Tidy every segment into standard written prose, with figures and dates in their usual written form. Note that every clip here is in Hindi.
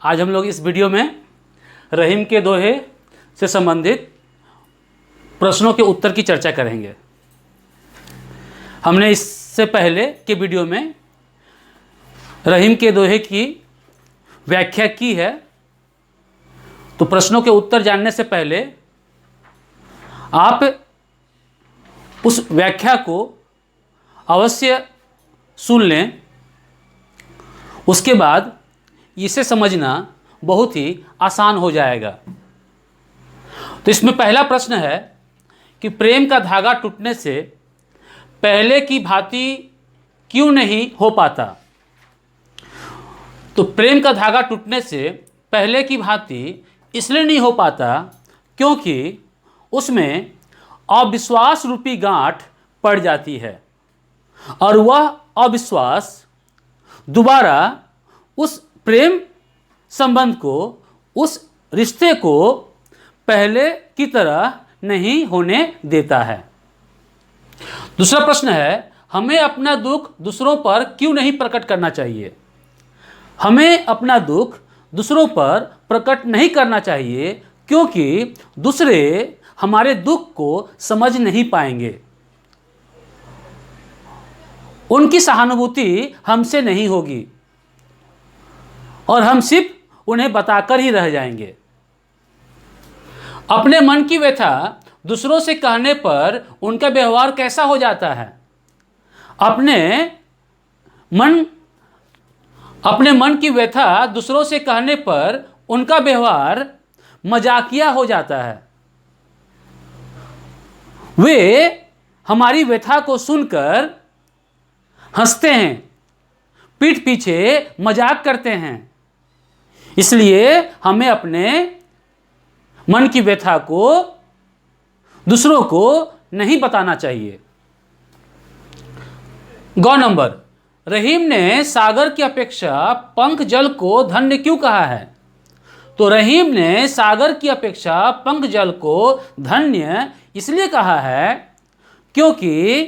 आज हम लोग इस वीडियो में रहीम के दोहे से संबंधित प्रश्नों के उत्तर की चर्चा करेंगे। हमने इससे पहले के वीडियो में रहीम के दोहे की व्याख्या की है, तो प्रश्नों के उत्तर जानने से पहले आप उस व्याख्या को अवश्य सुन लें। उसके बाद इसे समझना बहुत ही आसान हो जाएगा। तो इसमें पहला प्रश्न है कि प्रेम का धागा टूटने से पहले की भांति क्यों नहीं हो पाता। तो प्रेम का धागा टूटने से पहले की भांति इसलिए नहीं हो पाता क्योंकि उसमें अविश्वास रूपी गांठ पड़ जाती है और वह अविश्वास दोबारा उस प्रेम संबंध को, उस रिश्ते को पहले की तरह नहीं होने देता है। दूसरा प्रश्न है, हमें अपना दुख दूसरों पर क्यों नहीं प्रकट करना चाहिए। हमें अपना दुख दूसरों पर प्रकट नहीं करना चाहिए क्योंकि दूसरे हमारे दुख को समझ नहीं पाएंगे। उनकी सहानुभूति हमसे नहीं होगी और हम सिर्फ उन्हें बताकर ही रह जाएंगे। अपने मन की व्यथा दूसरों से कहने पर उनका व्यवहार कैसा हो जाता है। अपने मन की व्यथा दूसरों से कहने पर उनका व्यवहार मजाकिया हो जाता है। वे हमारी व्यथा को सुनकर हंसते हैं, पीठ पीछे मजाक करते हैं। इसलिए हमें अपने मन की व्यथा को दूसरों को नहीं बताना चाहिए। गौ नंबर, रहीम ने सागर की अपेक्षा पंख जल को धन्य क्यों कहा है। तो रहीम ने सागर की अपेक्षा पंख जल को धन्य इसलिए कहा है क्योंकि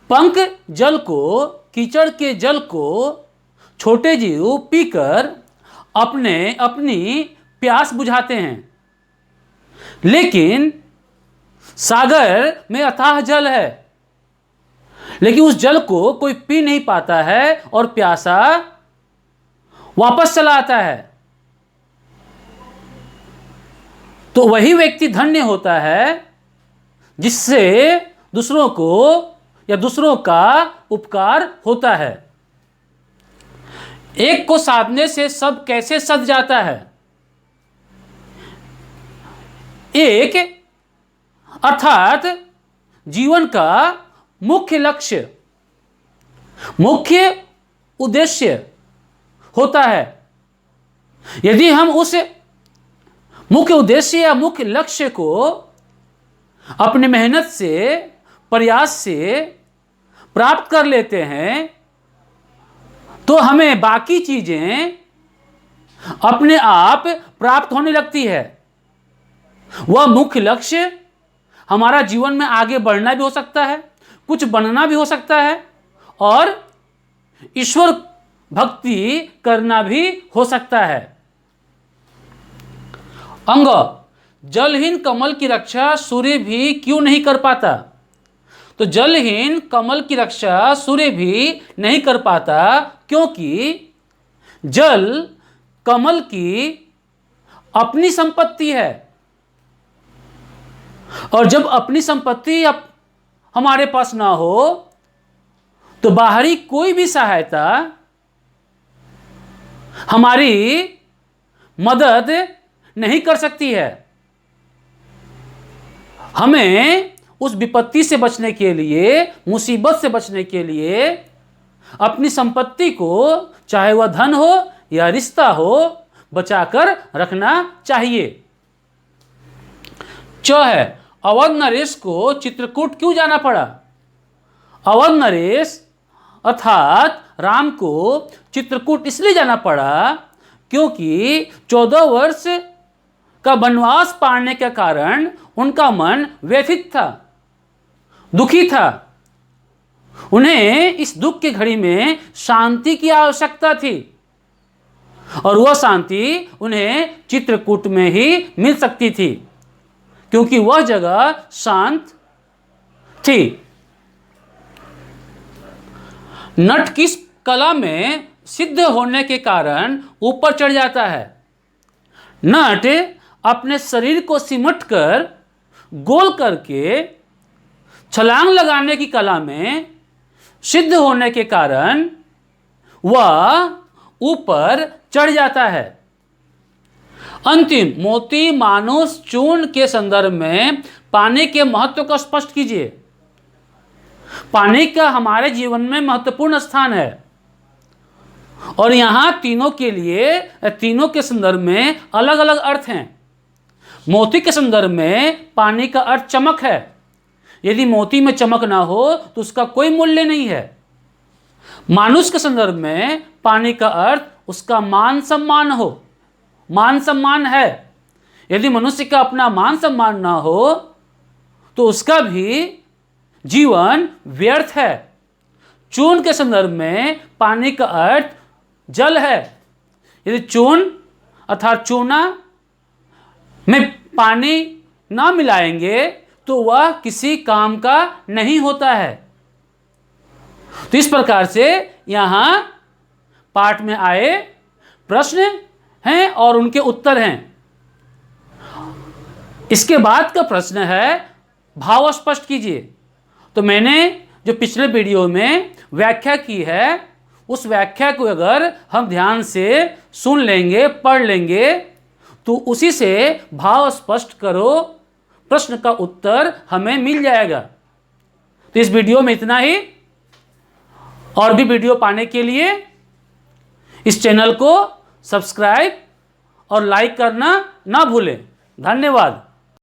पंख जल को, कीचड़ के जल को छोटे जीव पीकर अपनी प्यास बुझाते हैं, लेकिन सागर में अथाह जल है, लेकिन उस जल को कोई पी नहीं पाता है और प्यासा वापस चला आता है। तो वही व्यक्ति धन्य होता है जिससे दूसरों को या दूसरों का उपकार होता है। एक को साधने से सब कैसे सध जाता है। एक अर्थात जीवन का मुख्य लक्ष्य, मुख्य उद्देश्य होता है। यदि हम उस मुख्य उद्देश्य या मुख्य लक्ष्य को अपनी मेहनत से, प्रयास से प्राप्त कर लेते हैं तो हमें बाकी चीजें अपने आप प्राप्त होने लगती है। वह मुख्य लक्ष्य हमारा जीवन में आगे बढ़ना भी हो सकता है, कुछ बनना भी हो सकता है और ईश्वर भक्ति करना भी हो सकता है। अंग, जलहीन कमल की रक्षा सूर्य भी क्यों नहीं कर पाता। तो जलहीन कमल की रक्षा सूर्य भी नहीं कर पाता क्योंकि जल कमल की अपनी संपत्ति है और जब अपनी संपत्ति हमारे पास ना हो तो बाहरी कोई भी सहायता हमारी मदद नहीं कर सकती है। हमें उस विपत्ति से बचने के लिए, मुसीबत से बचने के लिए अपनी संपत्ति को, चाहे वह धन हो या रिश्ता हो, बचाकर रखना चाहिए। च है, अवध नरेश को चित्रकूट क्यों जाना पड़ा। अवध नरेश अर्थात राम को चित्रकूट इसलिए जाना पड़ा क्योंकि 14 वर्ष का वनवास पाने के कारण उनका मन व्यथित था, दुखी था। उन्हें इस दुख की घड़ी में शांति की आवश्यकता थी। और वह शांति उन्हें चित्रकूट में ही मिल सकती थी, क्योंकि वह जगह शांत थी। नट किस कला में सिद्ध होने के कारण ऊपर चढ़ जाता है? नट अपने शरीर को सिमटकर गोल करके छलांग लगाने की कला में सिद्ध होने के कारण वह ऊपर चढ़ जाता है। अंतिम, मोती मानुष चूर्ण के संदर्भ में पानी के महत्व को स्पष्ट कीजिए। पानी का हमारे जीवन में महत्वपूर्ण स्थान है और यहां तीनों के लिए, तीनों के संदर्भ में अलग अलग अर्थ हैं। मोती के संदर्भ में पानी का अर्थ चमक है। यदि मोती में चमक ना हो तो उसका कोई मूल्य नहीं है। मानुष के संदर्भ में पानी का अर्थ उसका मान सम्मान हो, मान सम्मान है। यदि मनुष्य का अपना मान सम्मान ना हो तो उसका भी जीवन व्यर्थ है। चूर्ण के संदर्भ में पानी का अर्थ जल है। यदि चूर्ण अर्थात चूना में पानी ना मिलाएंगे तो वह किसी काम का नहीं होता है। तो इस प्रकार से यहां पाठ में आए प्रश्न हैं और उनके उत्तर हैं। इसके बाद का प्रश्न है भाव स्पष्ट कीजिए। तो मैंने जो पिछले वीडियो में व्याख्या की है उस व्याख्या को अगर हम ध्यान से सुन लेंगे, पढ़ लेंगे तो उसी से भाव स्पष्ट करो प्रश्न का उत्तर हमें मिल जाएगा। तो इस वीडियो में इतना ही। और भी वीडियो पाने के लिए इस चैनल को सब्सक्राइब और लाइक करना ना भूलें। धन्यवाद।